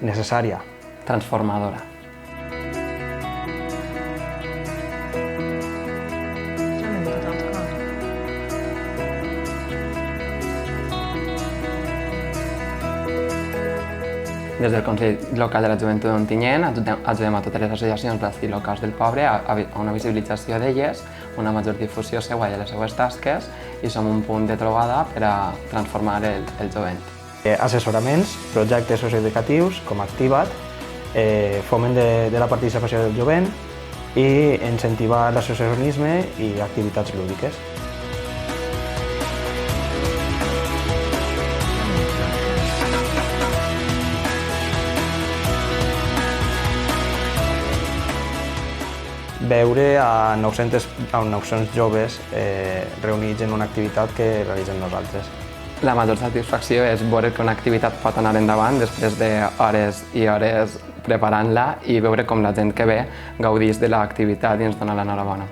necessària. Transformadora. Des del Consell Local de la Joventut d'Ontinyent ajudem a totes les associacions i locals del poble a una visibilització d'elles, una major difusió seva i de les seues tasques i som un punt de trobada per a transformar el jovent. Assessoraments, projectes socioeducatius com Activa't, foment de la participació del jovent i incentivar l'associacionisme i activitats lúdiques. Veure a 900 joves reunits en una activitat que realitzem nosaltres. La major satisfacció és veure que una activitat pot anar endavant després d'hores i hores preparant-la i veure com la gent que ve gaudeix de l'activitat i ens dona l'enhorabona.